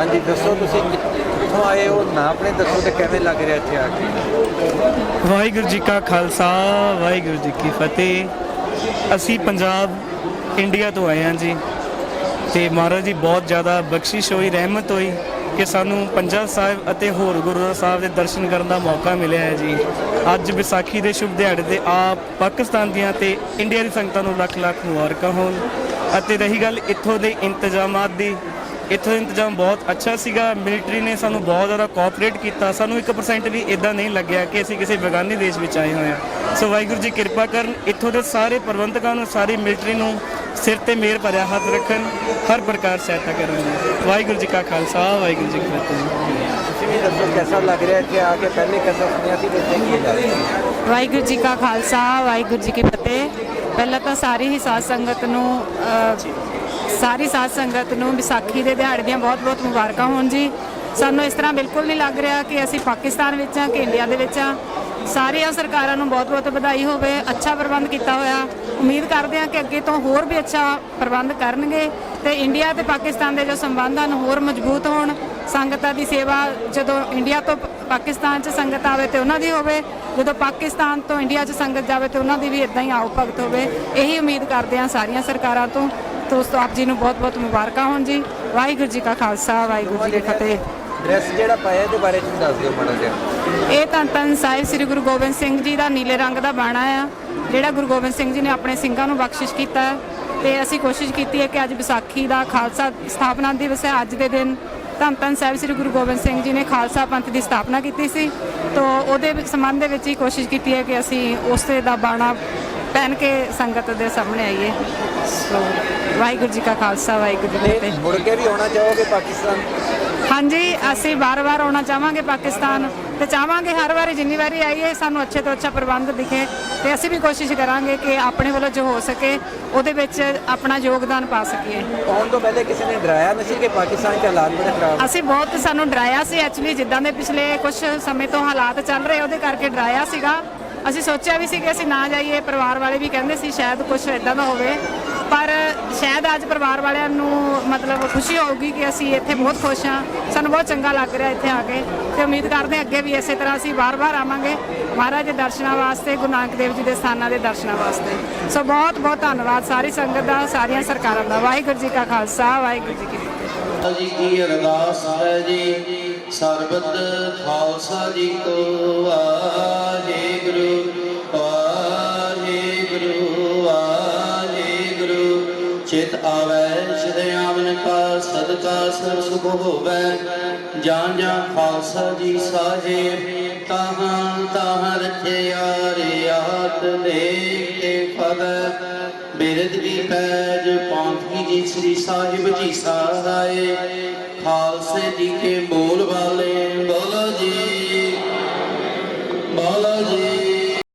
हाँ जी दसो तुसीं कित्थों आए हो ना अपने दसो तो किवें लग रहा इत्थे आके। ਵਾਹਿਗੁਰੂ ਜੀ ਕਾ ਖਾਲਸਾ ਵਾਹਿਗੁਰੂ ਜੀ ਕੀ ਫਤਿਹ। ਅਸੀਂ ਪੰਜਾਬ ਇੰਡੀਆ ਤੋਂ ਆਏ ਹਾਂ ਜੀ, ਤੇ ਮਹਾਰਾਜ ਦੀ ਬਹੁਤ ਜ਼ਿਆਦਾ ਬਖਸ਼ਿਸ਼ ਹੋਈ, ਰਹਿਮਤ ਹੋਈ ਕਿ ਸਾਨੂੰ ਪੰਜਾ ਸਾਹਿਬ ਅਤੇ ਹੋਰ ਗੁਰਦੁਆਰਾ ਸਾਹਿਬ ਦੇ ਦਰਸ਼ਨ ਕਰਨ ਦਾ ਮੌਕਾ ਮਿਲਿਆ ਹੈ ਜੀ। ਅੱਜ ਵਿਸਾਖੀ ਦੇ ਸ਼ੁਭ ਦਿਹਾੜੇ ਤੇ ਆਪ ਪਾਕਿਸਤਾਨ ਦੀਆਂ ਤੇ ਇੰਡੀਆ ਦੀ ਸੰਗਤਾਂ ਨੂੰ ਲੱਖ ਲੱਖ ਮੁਬਾਰਕਾਂ ਹੋਣ। ਅਤੇ ਰਹੀ ਗੱਲ ਇੱਥੋਂ ਦੇ ਇੰਤਜ਼ਾਮਾਤ ਦੀ, ਇੱਥੋਂ ਦਾ ਇੰਤਜ਼ਾਮ ਬਹੁਤ ਅੱਛਾ ਸੀਗਾ। ਮਿਲਟਰੀ ਨੇ ਸਾਨੂੰ ਬਹੁਤ ਜ਼ਿਆਦਾ ਕੋਆਪਰੇਟ ਕੀਤਾ। ਸਾਨੂੰ 1% ਵੀ ਇੱਦਾਂ ਨਹੀਂ ਲੱਗਿਆ ਕਿ ਅਸੀਂ ਕਿਸੇ ਬੇਗਾਨੇ ਦੇਸ਼ ਵਿੱਚ ਆਏ ਹੋਏ ਹਾਂ। ਸੋ ਵਾਹਿਗੁਰੂ ਜੀ ਕਿਰਪਾ ਕਰਨ, ਇੱਥੋਂ ਦੇ ਸਾਰੇ ਪ੍ਰਬੰਧਕਾਂ ਨੂੰ, ਸਾਰੀ ਮਿਲਟਰੀ ਨੂੰ ਸਿਰ ਤੇ ਮਿਹਰ ਭਰਿਆ ਹੱਥ ਰੱਖਣ, ਹਰ ਪ੍ਰਕਾਰ ਸਹਾਇਤਾ ਕਰਨ। ਵਾਹਿਗੁਰੂ ਜੀ ਕਾ ਖਾਲਸਾ ਵਾਹਿਗੁਰੂ ਜੀ ਕੀ ਫਤਿਹ। तुसीं भी दसो कैसा लग रहा है इत्थे आके, पहले कैसा सुनिया सी इत्थे की जा रहा है। ਵਾਹਿਗੁਰੂ ਜੀ ਕਾ ਖਾਲਸਾ ਵਾਹਿਗੁਰੂ ਜੀ ਕੀ ਫਤਿਹ। ਪਹਿਲਾਂ ਤਾਂ ਸਾਰੀ ਹੀ ਸਾਧ ਸੰਗਤ ਨੂੰ ਸਾਰੀ ਸਾਧ ਸੰਗਤ ਨੂੰ ਵਿਸਾਖੀ ਦੇ ਦਿਹਾੜੇ ਦੀਆਂ ਬਹੁਤ-ਬਹੁਤ ਮੁਬਾਰਕਾਂ ਹੋਣ ਜੀ। ਸਾਨੂੰ ਇਸ ਤਰ੍ਹਾਂ ਬਿਲਕੁਲ ਨਹੀਂ ਲੱਗ ਰਿਹਾ ਕਿ ਅਸੀਂ ਪਾਕਿਸਤਾਨ ਵਿੱਚ ਹਾਂ ਕਿ ਇੰਡੀਆ ਦੇ ਵਿੱਚ ਹਾਂ। ਸਾਰੀਆਂ ਸਰਕਾਰਾਂ ਨੂੰ ਬਹੁਤ-ਬਹੁਤ ਵਧਾਈ ਹੋਵੇ। ਅੱਛਾ ਪ੍ਰਬੰਧ ਕੀਤਾ ਹੋਇਆ। ਉਮੀਦ ਕਰਦੇ ਹਾਂ ਕਿ ਅੱਗੇ ਤੋਂ ਹੋਰ ਵੀ ਅੱਛਾ ਪ੍ਰਬੰਧ ਕਰਨਗੇ ਤੇ ਇੰਡੀਆ ਤੇ ਪਾਕਿਸਤਾਨ ਦੇ ਜੋ ਸੰਬੰਧ ਹਨ ਹੋਰ ਮਜ਼ਬੂਤ ਹੋਣ। ਸੰਗਤਾਂ ਦੀ ਸੇਵਾ ਜਦੋਂ ਇੰਡੀਆ ਤੋਂ ਪਾਕਿਸਤਾਨ 'ਚ ਸੰਗਤ ਆਵੇ ਤੇ ਉਹਨਾਂ ਦੀ ਹੋਵੇ, ਜਦੋਂ ਪਾਕਿਸਤਾਨ ਤੋਂ ਇੰਡੀਆ 'ਚ ਸੰਗਤ ਜਾਵੇ ਤੇ ਉਹਨਾਂ ਦੀ ਵੀ ਇੱਦਾਂ ਹੀ ਆਓ ਭਗਤ ਹੋਵੇ। ਇਹੀ ਉਮੀਦ ਕਰਦੇ ਹਾਂ ਸਾਰੀਆਂ ਸਰਕਾਰਾਂ ਤੋਂ। ਦੋਸਤੋ ਆਪ ਜੀ ਨੂੰ ਬਹੁਤ-ਬਹੁਤ ਮੁਬਾਰਕਾਂ ਹੋਣ ਜੀ। ਵਾਹਿਗੁਰੂ ਜੀ ਕਾ ਖਾਲਸਾ ਵਾਹਿਗੁਰੂ ਜੀ ਕੀ ਫਤਿਹ। ड्रैस ਜਿਹੜਾ ਪਾਇਆ ਇਹਦੇ ਬਾਰੇ ਚ ਦੱਸ ਦਿਓ ਮਾੜਾ ਜਿਹਾ। ਇਹ ਧੰਨ ਧੰਨ ਸਾਹਿਬ ਸ੍ਰੀ ਗੁਰੂ ਗੋਬਿੰਦ ਸਿੰਘ ਜੀ ਦਾ ਨੀਲੇ ਰੰਗ ਦਾ ਬਾਣਾ ਆ, ਜਿਹੜਾ ਗੁਰੂ ਗੋਬਿੰਦ ਸਿੰਘ ਜੀ ਨੇ ਆਪਣੇ ਸਿੰਘਾਂ ਨੂੰ ਬਖਸ਼ਿਸ਼ ਕੀਤਾ ਹੈ। ਤੇ ਅਸੀਂ ਕੋਸ਼ਿਸ਼ ਕੀਤੀ ਹੈ ਕਿ ਅੱਜ ਵਿਸਾਖੀ ਦਾ ਖਾਲਸਾ ਸਥਾਪਨਾ ਦਿਵਸ ਹੈ। ਅੱਜ ਦੇ ਦਿਨ ਧੰਨ ਧੰਨ ਸਾਹਿਬ ਸ੍ਰੀ ਗੁਰੂ ਗੋਬਿੰਦ ਸਿੰਘ ਜੀ ਨੇ ਖਾਲਸਾ ਪੰਥ ਦੀ ਸਥਾਪਨਾ ਕੀਤੀ ਸੀ, ਤਾਂ ਉਹਦੇ ਸੰਬੰਧ ਦੇ ਵਿੱਚ ਹੀ ਕੋਸ਼ਿਸ਼ ਕੀਤੀ ਹੈ ਕਿ ਅਸੀਂ ਉਸੇ ਦਾ ਬਾਣਾ ਪਹਿਨ ਕੇ ਸੰਗਤ ਦੇ ਸਾਹਮਣੇ ਆਈਏ। ਸੋ ਵਾਹਿਗੁਰੂ ਜੀ ਕਾ ਖਾਲਸਾ ਵਾਹਿਗੁਰੂ ਜੀ ਕੀ ਫਤਿਹ। ਮੁੜ ਕੇ ਵੀ ਆਉਣਾ ਚਾਹੋਗੇ ਪਾਕਿਸਤਾਨ? ਹਾਂਜੀ, ਅਸੀਂ ਵਾਰ-ਵਾਰ ਆਉਣਾ ਚਾਹਾਂਗੇ ਪਾਕਿਸਤਾਨ, ਤੇ ਚਾਹਾਂਗੇ ਹਰ ਵਾਰੀ ਜਿੰਨੀ ਵਾਰੀ ਆਈਏ ਸਾਨੂੰ ਅੱਛੇ ਤੋਂ ਅੱਛਾ ਪ੍ਰਬੰਧ ਦਿਖੇ, ਤੇ ਅਸੀਂ ਵੀ ਕੋਸ਼ਿਸ਼ ਕਰਾਂਗੇ ਕਿ ਆਪਣੇ ਵੱਲੋਂ ਜੋ ਹੋ ਸਕੇ ਉਹਦੇ ਵਿੱਚ ਆਪਣਾ ਯੋਗਦਾਨ ਪਾ ਸਕੀਏ। ਆਉਣ ਤੋਂ ਪਹਿਲੇ ਕਿਸੇ ਨੇ ਡਰਾਇਆ ਨਹੀਂ ਸੀ ਕਿ ਪਾਕਿਸਤਾਨ ਦੇ ਹਾਲਾਤ ਬੜੇ ਖਰਾਬ? ਅਸੀਂ ਬਹੁਤ ਸਾਨੂੰ ਡਰਾਇਆ ਸੀ ਐਕਚੁਅਲੀ, ਜਿੱਦਾਂ ਦੇ ਪਿਛਲੇ ਕੁਝ ਸਮੇਂ ਤੋਂ ਹਾਲਾਤ ਚੱਲ ਰਹੇ ਉਹਦੇ ਕਰਕੇ ਡਰਾਇਆ ਸੀਗਾ। ਅਸੀਂ ਸੋਚਿਆ ਵੀ ਸੀ ਕਿ ਅਸੀਂ ਨਾ ਜਾਈਏ। ਪਰਿਵਾਰ ਵਾਲੇ ਵੀ ਕਹਿੰਦੇ ਸੀ ਸ਼ਾਇਦ ਕੁਝ ਇੱਦਾਂ ਦਾ ਹੋਵੇ, ਪਰ ਸ਼ਾਇਦ ਅੱਜ ਪਰਿਵਾਰ ਵਾਲਿਆਂ ਨੂੰ ਮਤਲਬ ਖੁਸ਼ੀ ਹੋਊਗੀ ਕਿ ਅਸੀਂ ਇੱਥੇ ਬਹੁਤ ਖੁਸ਼ ਹਾਂ। ਸਾਨੂੰ ਬਹੁਤ ਚੰਗਾ ਲੱਗ ਰਿਹਾ ਇੱਥੇ ਆ ਕੇ, ਤੇ ਉਮੀਦ ਕਰਦੇ ਹਾਂ ਅੱਗੇ ਵੀ ਇਸੇ ਤਰ੍ਹਾਂ ਅਸੀਂ ਵਾਰ-ਵਾਰ ਆਵਾਂਗੇ ਮਹਾਰਾਜ ਦੇ ਦਰਸ਼ਨਾਂ ਵਾਸਤੇ, ਗੁਰੂ ਨਾਨਕ ਦੇਵ ਜੀ ਦੇ ਸਥਾਨਾਂ ਦੇ ਦਰਸ਼ਨਾਂ ਵਾਸਤੇ। ਸੋ ਬਹੁਤ-ਬਹੁਤ ਧੰਨਵਾਦ ਸਾਰੀ ਸੰਗਤ ਦਾ, ਸਾਰੀਆਂ ਸਰਕਾਰਾਂ ਦਾ। ਵਾਹਿਗੁਰੂ ਜੀ ਕਾ ਖਾਲਸਾ ਵਾਹਿਗੁਰੂ ਜੀ ਕੀ ਫਤਿਹ। ਜੀ ਕੀ ਅਰਦਾਸ ਹੈ ਜੀ। ਸਰਬਤ ਖਾਲਸਾ ਜੀ ਕੋ ਵਾਹਿਗੁਰੂ ਵਾਹਿਗੁਰੂ ਵਾਹਿਗੁਰੂ। ਚਿਤ ਆਵੈ ਸ਼ਿਦਿਆਵਨ ਕਾ ਸਦਕਾ ਸਰ ਸੁਖ ਹੋਵੈ। ਜਾਂ ਜਾਂ ਖਾਲਸਾ ਜੀ ਸਾਹਿਬ ਤਾਹਾਂ ਤਾਹਾਂ ਰਖਿਆ ਰਿਆਤ ਦੇਖ ਕੇ ਫਤਿਹ। ਬਿਰਦ ਵੀ ਪੈਜ ਪਾਂਥੀ ਜੀ ਸ੍ਰੀ ਸਾਹਿਬ ਜੀ ਸਹਾਏ। ਖਾਲਸੇ ਜੀ ਕੇ